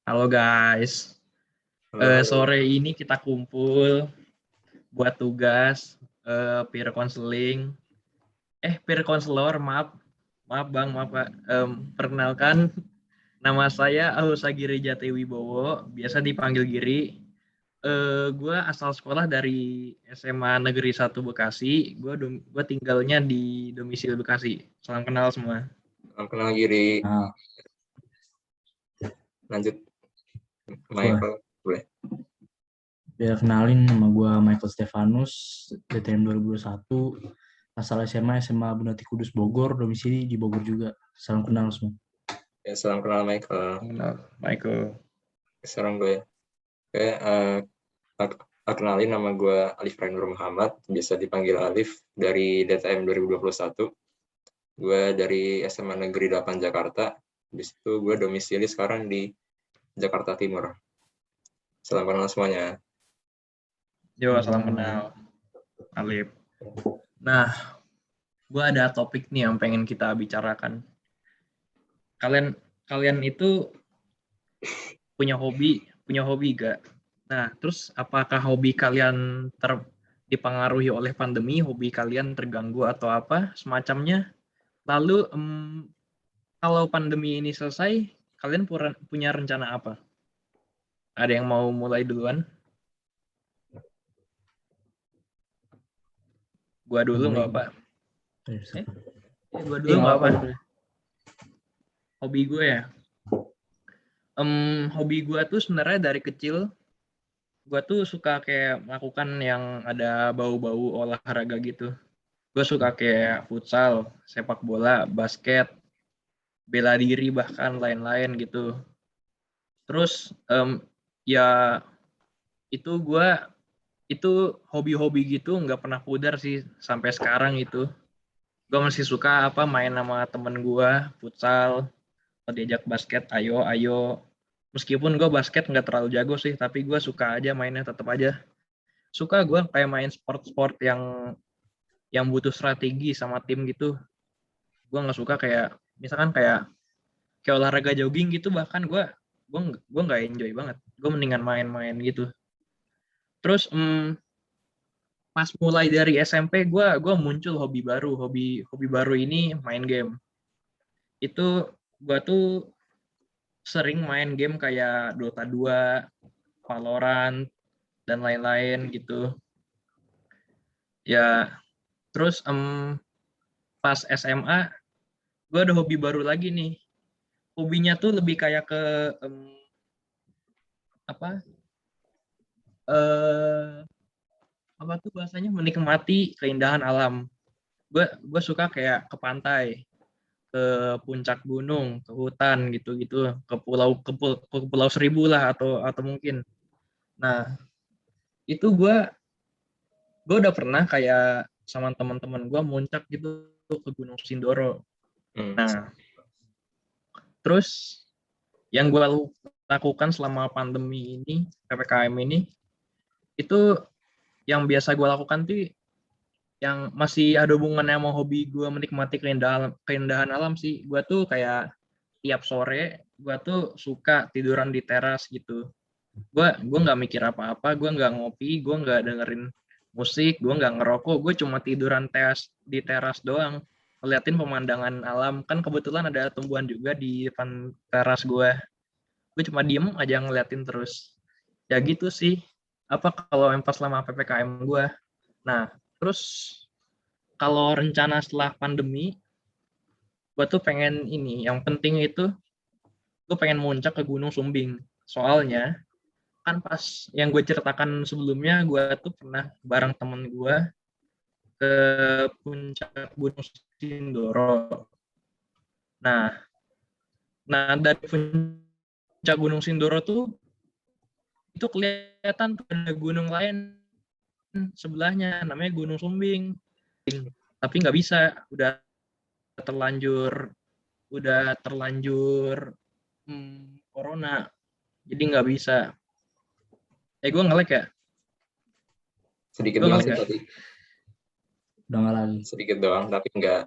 Halo guys, Halo. sore ini kita kumpul buat tugas peer counseling. Peer counselor, maaf bang, maaf Pak. Perkenalkan, nama saya Ausa Giri Jatiwibowo, biasa dipanggil Giri. Gue asal sekolah dari SMA Negeri 1 Bekasi. Gue tinggalnya di domisili Bekasi. Salam kenal semua. Salam kenal Giri. Nah, Lanjut, Michael. Boleh. biar kenalin, nama gue Michael Stefanus, DTM 2021, asal SMA Benati Kudus Bogor, domisili di Bogor juga. Salam kenal semua. Ya, salam kenal Michael. Kenal, Michael. Sekarang gue. Kenalin, nama gue Alif Rainur Muhammad, bisa dipanggil Alif, dari DTM 2021. Gue dari SMA Negeri 8 Jakarta. Habis itu gue domisili sekarang di Jakarta Timur. Salam kenal semuanya. Yo, salam kenal, Alif. Nah, gue ada topik nih yang pengen kita bicarakan. Kalian itu punya hobi gak? Nah, terus apakah hobi kalian dipengaruhi oleh pandemi, hobi kalian terganggu atau apa semacamnya? Lalu kalau pandemi ini selesai, kalian punya rencana apa? Ada yang mau mulai duluan? Gua dulu nggak apa? Gua dulu nggak apa? Hobi gue ya? Hobi gue tuh sebenarnya dari kecil, gue tuh suka kayak melakukan yang ada bau-bau olahraga gitu. Gue suka kayak futsal, sepak bola, basket, bela diri, bahkan lain-lain gitu. Terus ya itu hobi-hobi gitu nggak pernah pudar sih sampai sekarang itu. Gue masih suka main sama temen gue, futsal, atau diajak basket, ayo. Meskipun gue basket nggak terlalu jago sih, tapi gue suka aja mainnya, tetap aja. Suka gue kayak main sport-sport yang butuh strategi sama tim gitu. Gue nggak suka kayak misalkan kayak olahraga jogging gitu, bahkan gue nggak enjoy banget. Gue mendingan main-main gitu. Terus pas mulai dari SMP gue muncul hobi baru ini main game. Itu gue tuh sering main game kayak Dota 2, Valorant, dan lain-lain gitu. Ya, terus pas SMA, gue ada hobi baru lagi nih. Hobinya tuh lebih kayak ke apa tuh bahasanya, menikmati keindahan alam. Gue suka kayak ke pantai, ke puncak gunung, ke hutan gitu-gitu, ke pulau Seribu lah atau mungkin. Nah, itu gue udah pernah kayak sama teman-teman gue muncak gitu ke Gunung Sindoro. Nah, terus yang gue lakukan selama pandemi ini, PPKM ini, itu yang biasa gue lakukan tuh yang masih ada hubungannya sama hobi gue menikmati keindahan alam sih. Gue tuh kayak tiap sore gue tuh suka tiduran di teras gitu. Gue nggak mikir apa-apa, gue nggak ngopi, gue nggak dengerin musik, gue nggak ngerokok, gue cuma tiduran di teras doang, ngeliatin pemandangan alam. Kan kebetulan ada tumbuhan juga di depan teras gue cuma diem aja ngeliatin terus. Ya gitu sih, kalau yang pas lama PPKM gue. Nah, terus kalau rencana setelah pandemi, gue tuh pengen ini, yang penting itu gue pengen muncak ke Gunung Sumbing. Soalnya kan pas yang gue ceritakan sebelumnya, gue tuh pernah bareng temen gue ke puncak Gunung Sindoro. Nah dari puncak Gunung Sindoro tuh itu kelihatan tuh ada gunung lain sebelahnya, namanya Gunung Sumbing. Tapi nggak bisa, terlanjur corona, jadi nggak bisa. Gue nge-lag ya? Sedikit Gue doang nge-lag sih ya? tadi. Udah nggak lagi. Sedikit doang, tapi enggak.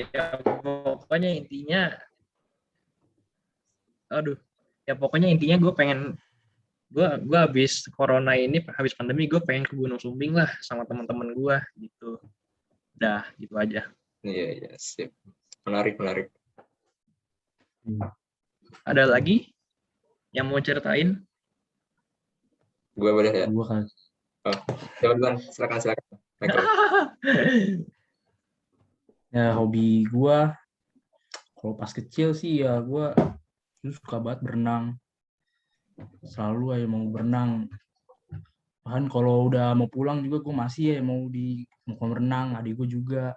Ya, pokoknya intinya, aduh, Ya pokoknya intinya gue habis corona ini, habis pandemi gue pengen ke Gunung Sumbing lah sama teman-teman gue gitu. Dah gitu aja. Iya, sip. Menarik. Ada lagi yang mau ceritain? Gue boleh ya? Gue kan Coba duluan, silakan. Michael. ya hobi gue kalau pas kecil sih ya gue suka banget berenang, selalu aja mau berenang. Bahkan kalau udah mau pulang juga gue masih ya mau berenang, adik gue juga.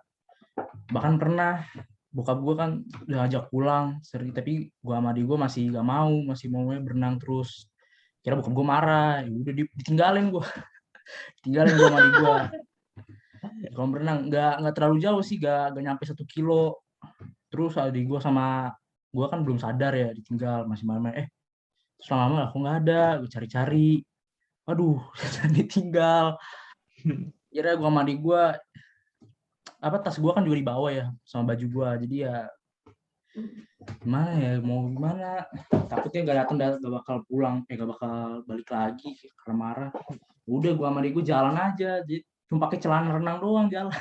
Bahkan pernah bokap gue kan udah ajak pulang sering, tapi gue sama adik gue masih gak mau, masih maunya berenang terus. Kira bokap gue marah, ya udah ditinggalin gue sama adik gue. Kalau berenang nggak terlalu jauh sih, nggak nyampe 1 kilo. Terus adik gue sama gue kan belum sadar ya, ditinggal masih malam. Terus lama-lama aku nggak ada, gue cari-cari. Aduh, ditinggal. Kira gue sama adik gue, tas gue kan juga dibawa ya sama baju gue, jadi ya gimana ya, mau gimana, takutnya gak bakal pulang, gak bakal balik lagi karena marah. Udah gue sama adik gue jalan aja, jadi cuma pakai celana renang doang jalan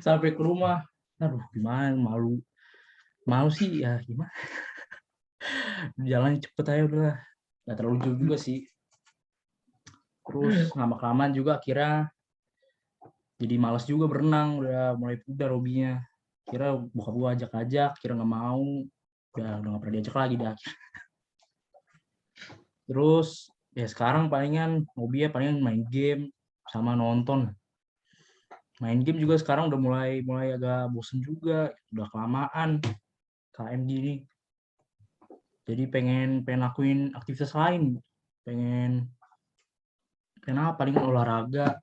sampai ke rumah. Aduh gimana, malu sih ya, gimana, jalan cepet aja udah, gak terlalu jauh juga sih. Terus lama-kelamaan juga akhirnya jadi malas juga berenang, udah mulai pudar hobinya. Kira bokap gue ajak, kira nggak mau, udah nggak pernah diajak lagi dah. Terus ya sekarang palingan hobinya palingan main game sama nonton. Main game juga sekarang udah mulai agak bosen juga, udah kelamaan KM gini. Jadi pengen lakuin aktivitas lain, pengen apa, paling olahraga,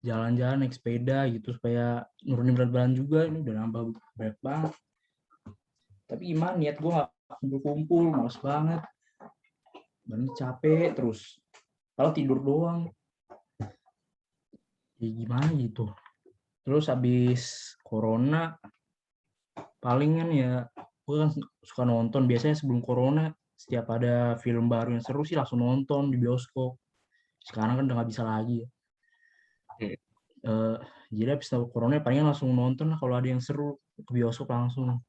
jalan-jalan, naik sepeda gitu supaya nurunin berat badan juga. Ini udah nambah berat banget. Tapi gimana, niat gue gak kumpul-kumpul, males banget. Dan capek terus. Kalau tidur doang. Ya gimana gitu. Terus habis corona, palingan ya gue kan suka nonton. Biasanya sebelum corona, setiap ada film baru yang seru sih langsung nonton di bioskop. Sekarang kan udah gak bisa lagi ya. Jadi habis tahu corona palingan langsung nonton lah, kalau ada yang seru ke bioskop langsung.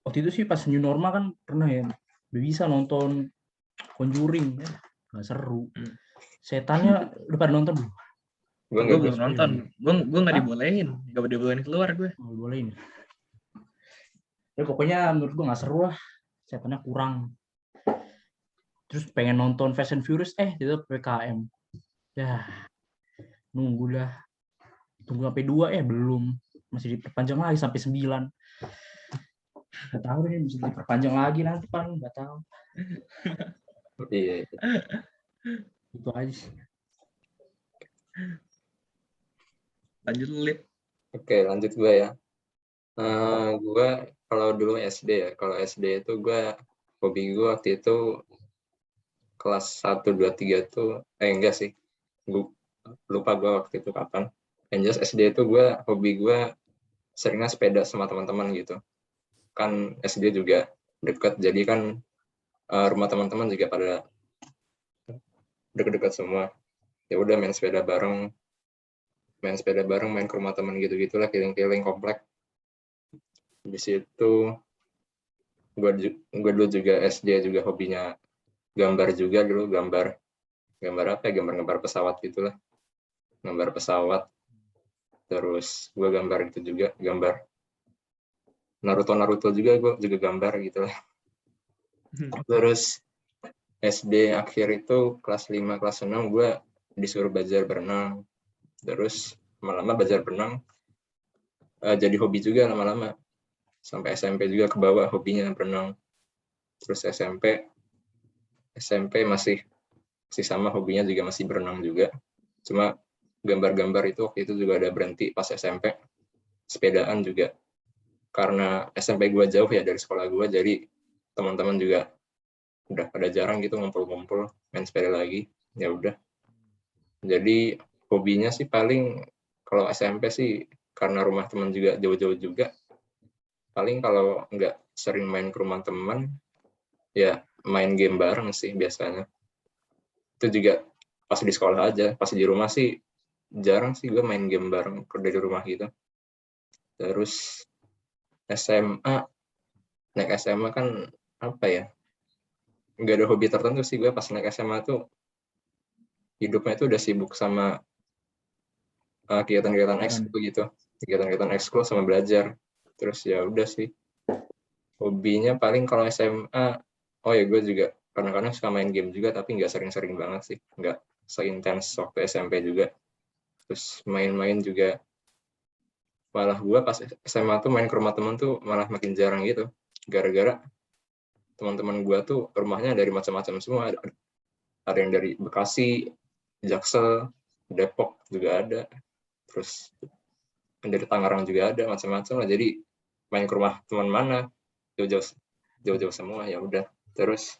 Waktu itu sih pas new normal kan pernah ya, udah bisa nonton Conjuring ya, nggak seru. Setannya udah pada nonton belum? Gue belum nonton, gue nggak dibolehin keluar gue. Oh, bolehin. Ya pokoknya menurut gue nggak seru lah, setannya kurang. Terus pengen nonton Fast and Furious, itu PPKM. Ya nunggu dah, tunggu sampai 2 belum, masih diperpanjang lagi sampai 9. Nggak tahu nih, bisa diperpanjang lagi nanti paling, nggak tahu. Iya. Itu aja sih. Lanjut Lip. Oke, lanjut gue ya. Gue kalau dulu SD ya, kalau SD itu gue hobi gue waktu itu kelas 1, 2, 3 tuh enggak sih, gue lupa gue waktu itu kapan. Yang jelas SD itu hobi gue seringnya sepeda sama teman-teman gitu. Kan SD juga dekat, jadi kan rumah teman-teman juga pada dekat-dekat semua. Ya udah main sepeda bareng, main ke rumah teman gitu-gitulah, keliling-keliling komplek. Di situ gue dulu juga SD juga hobinya gambar juga dulu, gambar apa ya, gambar pesawat gitulah, gambar pesawat. Terus gue gambar itu juga, gambar Naruto juga, gue juga gambar gitulah. Terus SD akhir itu kelas 5 kelas 6 gue disuruh belajar berenang. Terus lama-lama belajar berenang jadi hobi juga lama-lama. Sampai SMP juga ke bawah hobinya berenang. Terus SMP masih sama hobinya juga, masih berenang juga. Cuma gambar-gambar itu waktu itu juga ada berhenti pas SMP. Sepedaan juga karena SMP gue jauh ya dari sekolah gue, jadi teman-teman juga udah pada jarang gitu ngumpul-ngumpul main sepeda lagi. Ya udah. Jadi hobinya sih paling kalau SMP sih karena rumah teman juga jauh-jauh juga. paling kalau nggak sering main ke rumah teman, ya main game bareng sih biasanya. Itu juga pas di sekolah aja, pas di rumah sih jarang sih gue main game bareng dari rumah gitu. Terus SMA, naik SMA kan apa ya, nggak ada hobi tertentu sih gue pas naik SMA tuh, hidupnya tuh udah sibuk sama kegiatan-kegiatan ekskul gitu, kegiatan-kegiatan ekskul sama belajar. Terus ya udah sih, hobinya paling kalau SMA, oh ya gue juga kadang-kadang suka main game juga, tapi nggak sering-sering banget sih, nggak seintens waktu SMP juga. Terus main-main juga, malah gue pas SMA tuh main ke rumah temen tuh malah makin jarang gitu, gara-gara teman-teman gue tuh rumahnya dari macam-macam semua, ada yang dari Bekasi, Jaksel, Depok juga ada, terus dari Tangerang juga ada, macam-macam lah. Jadi main ke rumah teman mana, jauh-jauh semua. Ya udah, terus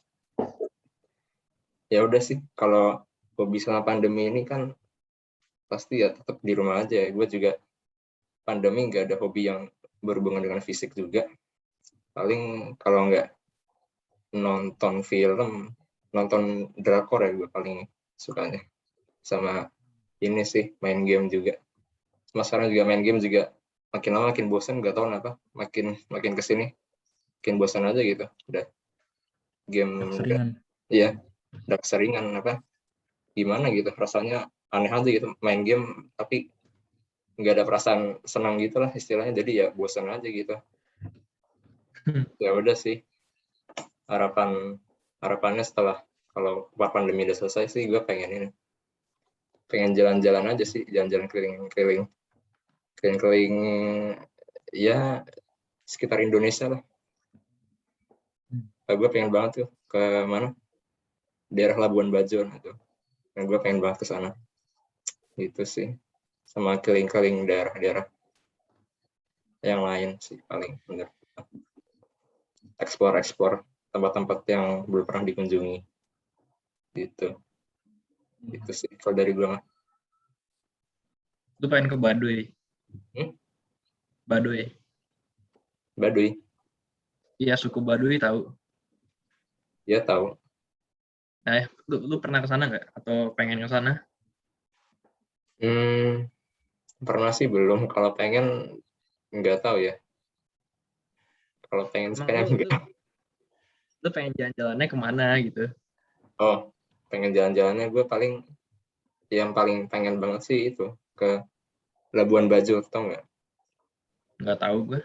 ya udah sih, kalau hobi selama pandemi ini kan pasti ya tetap di rumah aja. Gue juga pandemi nggak ada hobi yang berhubungan dengan fisik juga, paling kalau nggak nonton film, nonton drakor ya gue paling sukanya, sama ini sih main game juga. Mas sekarang juga main game juga makin lama makin bosan, nggak tahu kenapa, makin kesini makin bosan aja gitu, udah game udah, Seringan. iya udah keseringan, apa gimana gitu, rasanya aneh aja gitu main game tapi nggak ada perasaan senang gitu lah istilahnya, jadi ya bosan aja gitu. Ya udah sih, harapannya setelah kalau pandemi udah selesai sih, gue pengen jalan-jalan aja sih, jalan-jalan keliling ya sekitar Indonesia lah. Gue pengen banget tuh ke mana, daerah Labuan Bajo gitu. Nah, gue pengen banget ke sana. Gitu sih. Sama keliling-keliling daerah-daerah yang lain sih paling bener. Explore tempat-tempat yang belum pernah dikunjungi. Gitu. Gitu sih kalau dari gue mah. Lu pengen ke Baduy. Baduy. Baduy. Iya, suku Baduy tahu. Ya tahu. Nah, lu pernah ke sana nggak? Atau pengen ke sana? Pernah sih belum. Kalau pengen nggak tahu ya. Kalau pengen Emang kayaknya enggak. lu pengen jalan-jalannya kemana gitu? Oh, pengen jalan-jalannya gue yang paling pengen banget sih itu ke Labuan Bajo, tau nggak? Nggak tahu gue.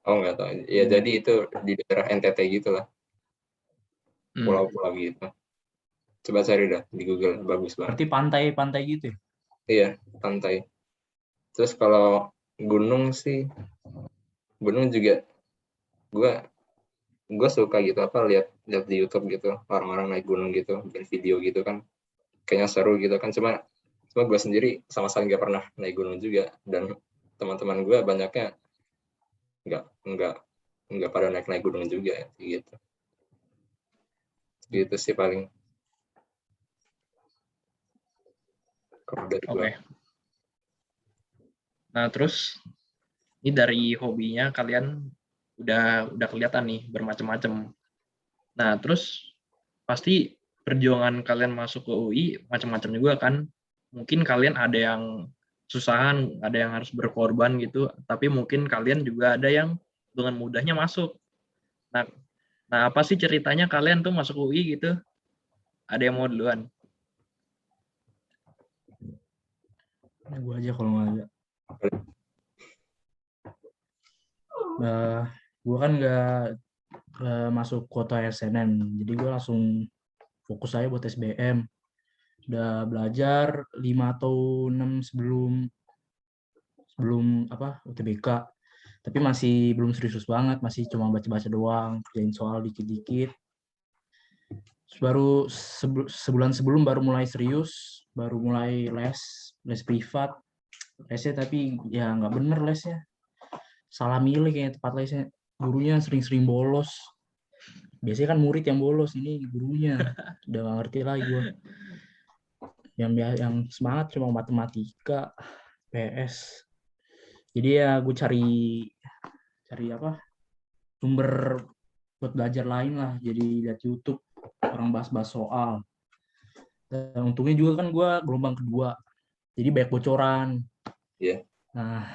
Oh nggak tahu. Ya jadi itu di daerah NTT gitu lah, pulau-pulau gitu. Coba cari dah di Google, bagus banget. Berarti pantai-pantai gitu ya? Iya, pantai. Terus kalau gunung sih, gunung juga gue suka gitu, apa lihat di YouTube gitu, orang-orang naik gunung gitu, bikin video gitu kan, kayaknya seru gitu kan. Cuma gue sendiri sama sekali nggak pernah naik gunung juga, dan teman-teman gue banyaknya nggak nggak nggak pada naik gunung juga gitu. Gitu sih paling kalau dari gue. Oke. Nah, terus ini dari hobinya kalian udah kelihatan nih bermacam-macam. Nah, terus pasti perjuangan kalian masuk ke UI macam-macam juga kan. Mungkin kalian ada yang susahan, ada yang harus berkorban gitu, tapi mungkin kalian juga ada yang dengan mudahnya masuk. Nah, apa sih ceritanya kalian tuh masuk UI gitu? Ada yang mau duluan? Nah, gue aja kalau nggak ada. Gue kan nggak masuk kuota SNM, jadi gue langsung fokus aja buat SBM. Udah belajar 5 atau 6 sebelum UTBK, tapi masih belum serius banget, masih cuma baca-baca doang, kerjain soal dikit-dikit. Terus baru sebulan sebelum baru mulai serius, baru mulai les privat. Lesnya tapi ya nggak bener lesnya, salah milih kayak tempat lesnya, gurunya sering-sering bolos. Biasanya kan murid yang bolos, ini gurunya. Udah nggak ngerti lagi gue. Yang semangat cuma matematika, PS. Jadi ya gue cari cari sumber buat belajar lain lah. Jadi lihat YouTube orang bahas-bahas soal. Dan untungnya juga kan gue gelombang kedua, jadi banyak bocoran. Iya. Nah,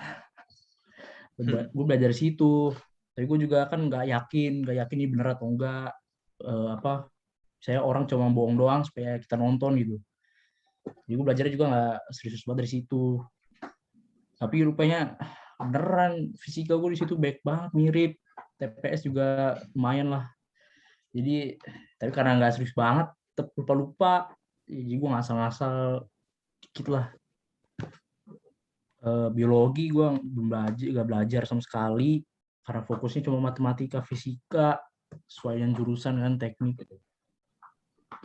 gue belajar dari situ. Tapi gue juga kan nggak yakin ini bener atau enggak. Saya orang cuma bohong doang supaya kita nonton gitu. Jadi gue belajarnya juga nggak serius banget dari situ. Tapi rupanya beneran fisika gue di situ baik banget, mirip. TPS juga lumayan lah. Jadi tapi karena nggak serius banget, tetap lupa-lupa. Jadi gue ngasal-ngasal dikit lah. Biologi gue nggak belajar sama sekali karena fokusnya cuma matematika, fisika, sesuai dengan jurusan kan teknik.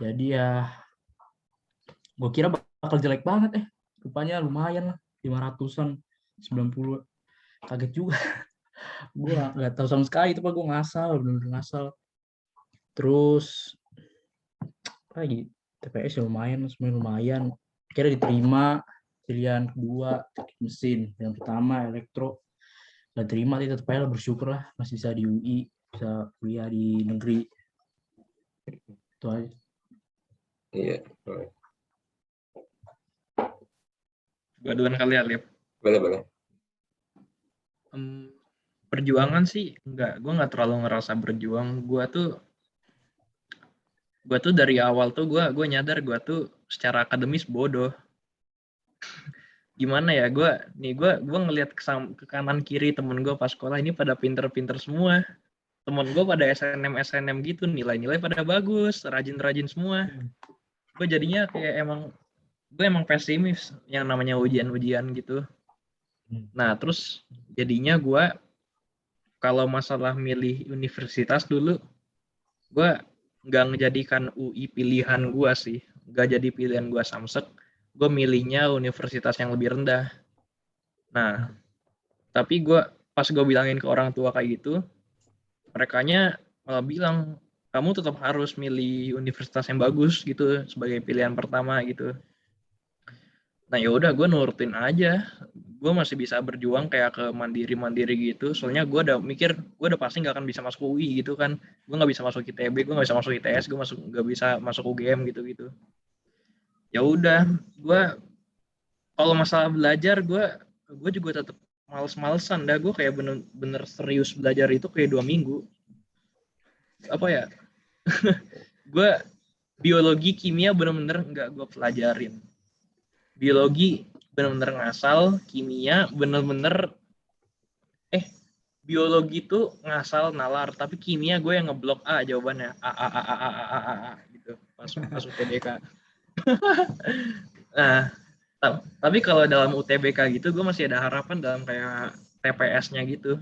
Jadi ya gue kira bakal jelek banget, rupanya lumayan lah, 500-an, 90. Kaget juga. Gue nggak tahu sama sekali itu, Pak. Gue ngasal, bener-bener ngasal. Terus lagi TPS ya lumayan, semuanya lumayan. Kira diterima pilihan kedua teknik mesin, yang pertama elektro nggak terima, tapi tetap aja bersyukur lah masih bisa di UI, bisa kuliah di negeri. Itu aja. Iya. Gua duluan kali ya, Lip. Boleh. Perjuangan sih enggak, gue nggak terlalu ngerasa berjuang. Gue tuh dari awal tuh gue nyadar gue tuh secara akademis bodoh. Gimana ya, gue ngelihat ke kanan kiri temen gue pas sekolah ini pada pinter-pinter semua. Temen gue pada SNM gitu, nilai-nilai pada bagus, rajin-rajin semua. Gue jadinya kayak emang pesimis yang namanya ujian-ujian gitu. Nah terus jadinya gue kalau masalah milih universitas dulu, gue nggak ngejadikan UI pilihan gue sih, nggak jadi pilihan gue samsek. Gue milihnya universitas yang lebih rendah. Nah, tapi pas gue bilangin ke orang tua kayak gitu, merekanya malah bilang, kamu tetap harus milih universitas yang bagus gitu sebagai pilihan pertama gitu. Nah ya udah, gue nurutin aja. Gue masih bisa berjuang kayak ke mandiri gitu. Soalnya gue udah mikir, gue udah pasti nggak akan bisa masuk UI gitu kan. Gue nggak bisa masuk ITB, gue nggak bisa masuk ITS, gue nggak bisa masuk UGM gitu. Ya udah, gue kalau masalah belajar, gue juga tetap males-malesan. Dah gue kayak bener-bener serius belajar itu kayak 2 minggu. Apa ya? Gue biologi, kimia bener-bener nggak gue pelajarin. Biologi bener-bener ngasal, kimia bener-bener biologi tuh ngasal nalar, tapi kimia gue yang ngeblok A jawabannya A gitu pas UTBK. Nah, tapi kalau dalam UTBK gitu gue masih ada harapan dalam kayak TPS-nya gitu.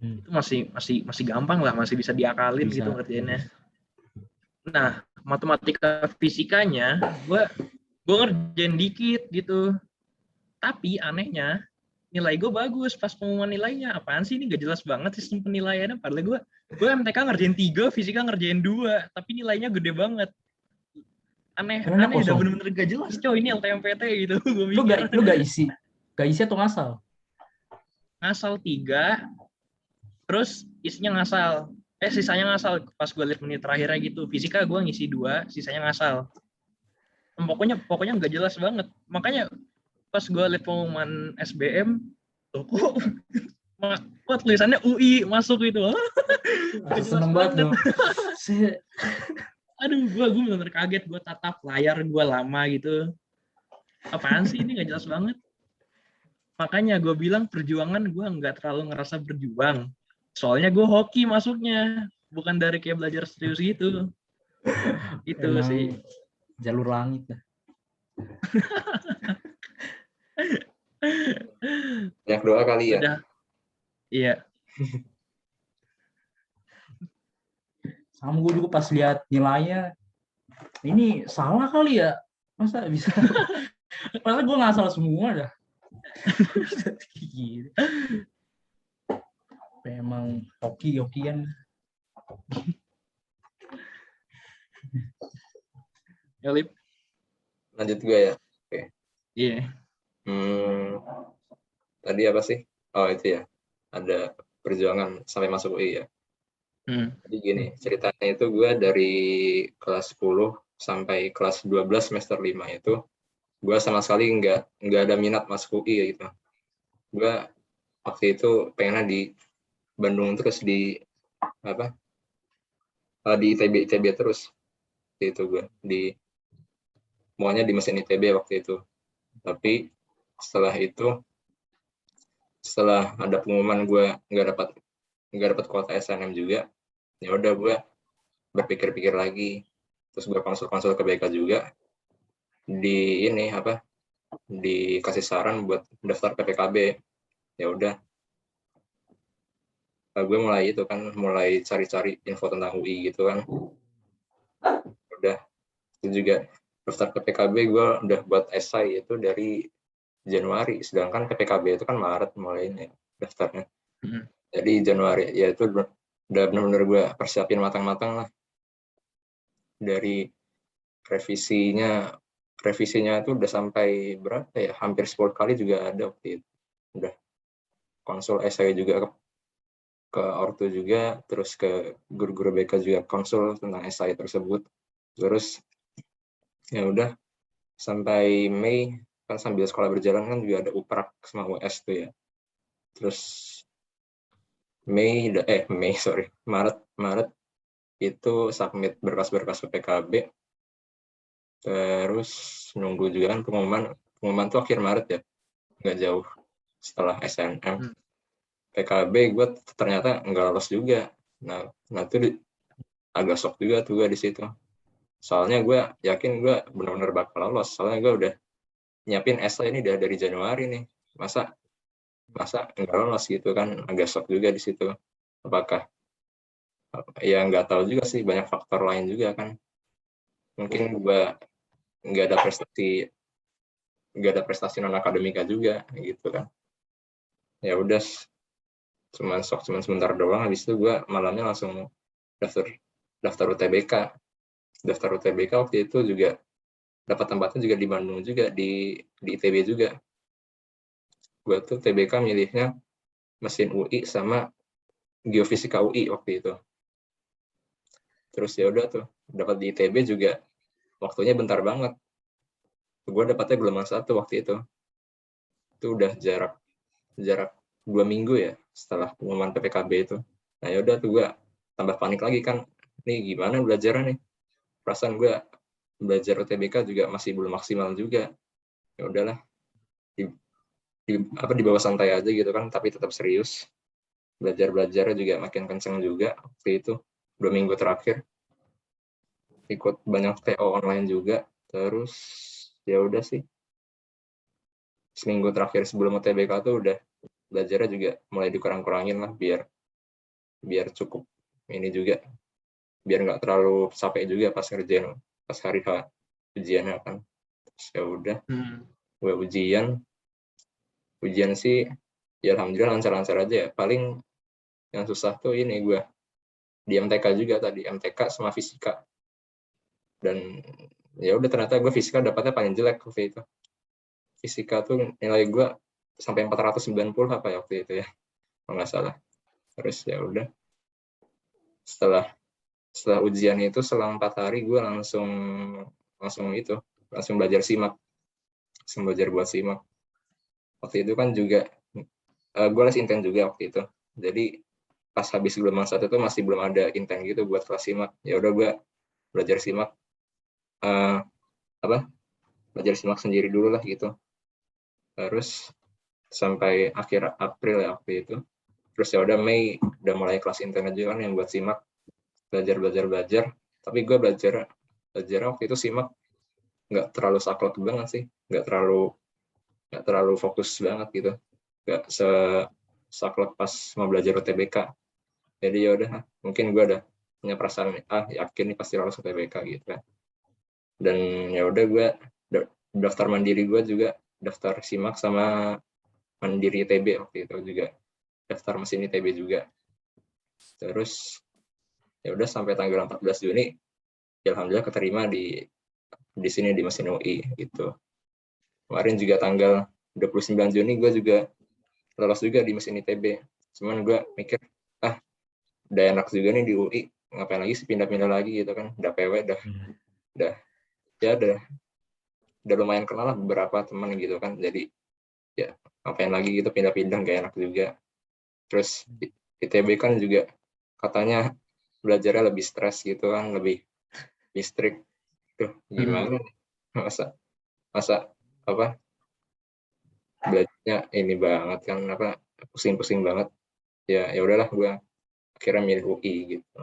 Itu masih gampang lah, masih bisa diakalin bisa, gitu ngerjainnya. Nah, matematika fisikanya gue ngerjain dikit gitu. Tapi anehnya nilai gue bagus pas pengumuman nilainya. Apaan sih, ini gak jelas banget sistem penilaiannya. Padahal gue MTK ngerjain 3, fisika ngerjain 2, tapi nilainya gede banget. Aneh, udah bener-bener gak jelas coy ini LTMPT gitu. Lu gak isi atau ngasal? Ngasal 3, terus isinya ngasal. Sisanya ngasal pas gue lihat menit terakhirnya gitu. Fisika gue ngisi 2, sisanya ngasal. Pokoknya gak jelas banget. Makanya pas gue lihat pengumuman SBM, kok tulisannya UI masuk gitu. Seneng banget dong. Aduh, gue bener-bener kaget. Gue tatap layar gue lama gitu. Apaan sih ini, gak jelas banget. Makanya gue bilang perjuangan gue nggak terlalu ngerasa berjuang. Soalnya gue hoki masuknya, bukan dari kayak belajar serius gitu. Itu emang sih jalur langit dah. Banyak doa kali ya. Udah. Iya. Sama gue juga pas lihat nilainya, ini salah kali ya, masa bisa? Masa gue nggak salah semua dah. Memang hoki-hokian. Ya, Lip. Lanjut gue ya. Oke. Iya. Tadi apa sih? Oh itu ya. Ada perjuangan sampai masuk UI ya. Hmm. Jadi gini, ceritanya itu gue dari kelas 10 sampai kelas 12 semester 5 itu, gue sama sekali nggak ada minat masuk UI gitu. Gue waktu itu pengennya di Bandung terus di ITB terus. Itu gue maunya di mesin ITB waktu itu. Tapi setelah ada pengumuman gue nggak dapat kuota SNM juga, ya udah gue berpikir-pikir lagi, terus gue konsul ke BK juga, dikasih saran buat daftar PPKB. Ya udah, gue mulai cari-cari info tentang UI gitu kan. Udah, itu juga daftar PPKB gue udah buat esai itu dari Januari, sedangkan PPKB itu kan Maret mulainya daftarnya. Jadi Januari ya itu udah benar-benar gue persiapin matang-matang lah. Dari revisinya itu udah sampai berapa ya, hampir 10 kali juga ada waktu itu. Udah konsul esai juga ke ortu juga, terus ke guru-guru BK juga konsul tentang esai tersebut. Terus ya udah sampai Mei kan sambil sekolah berjalan kan juga ada UPRAK sama US tuh ya. Terus Maret itu submit berkas-berkas PPKB. Terus nunggu juga kan pengumuman tuh akhir Maret ya, nggak jauh setelah SNM. PKB gue ternyata nggak lolos juga. Nah itu agak shock juga tuh gue di situ. Soalnya gue yakin gue benar-benar bakal lolos. Soalnya gue udah nyiapin esai ini dari Januari nih. Masa nggak lolos gitu kan, agak shock juga di situ. Apakah ya nggak tahu juga sih, banyak faktor lain juga kan. Mungkin gue nggak ada prestasi non akademika juga gitu kan. Ya udah, cuman sebentar doang. Habis itu gue malamnya langsung daftar UTBK. Daftar UTBK waktu itu juga dapat tempatnya juga di Bandung juga, di ITB juga. Gue tuh TBK milihnya mesin UI sama geofisika UI waktu itu. Terus ya udah tuh dapat di ITB juga, waktunya bentar banget. Gue dapatnya gelombang 1 waktu itu. Itu udah jarak 2 minggu ya setelah pengumuman PPKB itu. Nah ya udah tuh gue tambah panik lagi kan. Nih gimana belajarnya nih? Perasaan gue belajar UTBK juga masih belum maksimal juga. Ya udahlah. Di bawah santai aja gitu kan, tapi tetap serius. Belajarnya juga makin kenceng juga waktu itu. 2 minggu terakhir. Ikut banyak TO online juga. Terus ya udah sih. Seminggu terakhir sebelum UTBK tuh udah belajarnya juga mulai dikurang-kurangin lah biar cukup ini juga, biar nggak terlalu capek juga pas hari ujiannya kan. Terus ya udah gue ujian sih ya alhamdulillah lancar-lancar aja ya. Paling yang susah tuh ini gue di MTK juga tadi, MTK sama fisika. Dan ya udah ternyata gue fisika dapatnya paling jelek waktu itu. Fisika tuh nilai gue sampai 490 apa ya waktu itu ya, kalau nggak salah. Terus ya udah setelah ujian itu selang 4 hari gue langsung belajar simak, belajar buat simak. Waktu itu kan juga gue les inten juga waktu itu. Jadi pas habis gelombang 1 itu masih belum ada inten gitu buat kelas simak. Ya udah gue belajar simak belajar simak sendiri dulu lah gitu. Terus sampai akhir April ya waktu itu. Terus ya udah Mei udah mulai kelas inten aja kan yang buat simak. Belajar. Tapi gue belajar waktu itu simak nggak terlalu saklek banget sih, nggak terlalu fokus banget gitu, nggak saklek pas mau belajar UTBK. Jadi ya udah, mungkin gue udah punya perasaan yakin nih pasti lolos UTBK gitu kan. Dan ya udah gue daftar mandiri, gue juga daftar simak sama mandiri ITB waktu itu juga, daftar mesin ITB juga. Terus ya udah sampai tanggal 14 Juni ya alhamdulillah keterima di sini di mesin UI gitu. Kemarin juga tanggal 29 Juni gue juga lolos juga di mesin ITB. Cuman gue mikir, udah enak juga nih di UI, ngapain lagi sih pindah-pindah lagi gitu kan, udah PW, udah lumayan kenal lah beberapa teman gitu kan, jadi ya ngapain lagi gitu pindah-pindah, gak enak juga. Terus ITB kan juga katanya belajarnya lebih stres gitu kan, lebih strict. Tuh gimana nih? Masa apa belajarnya ini banget kan, apa pusing-pusing banget. Ya udahlah, gue akhirnya milih UI gitu.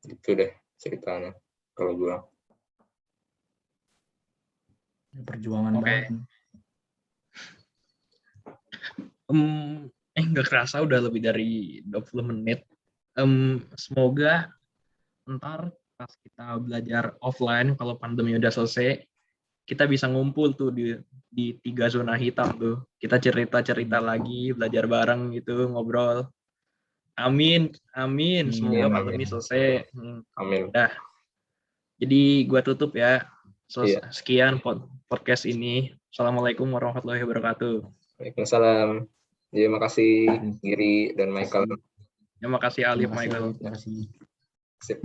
Gitu deh ceritanya kalau gue. Perjuangan Oke. banget. Nggak kerasa udah lebih dari 20 menit. Semoga ntar pas kita belajar offline, kalau pandemi udah selesai, kita bisa ngumpul tuh di 3 zona hitam tuh. Kita cerita-cerita lagi, belajar bareng gitu, ngobrol. Amin. Semoga Amin. pandemi selesai. Amin. Dah. Jadi gua tutup ya. Iya. Sekian podcast ini. Assalamualaikum warahmatullahi wabarakatuh. Waalaikumsalam. Terima kasih Giri dan Michael. Terima kasih Alif, Terima kasih. Michael. Terima kasih. Sip.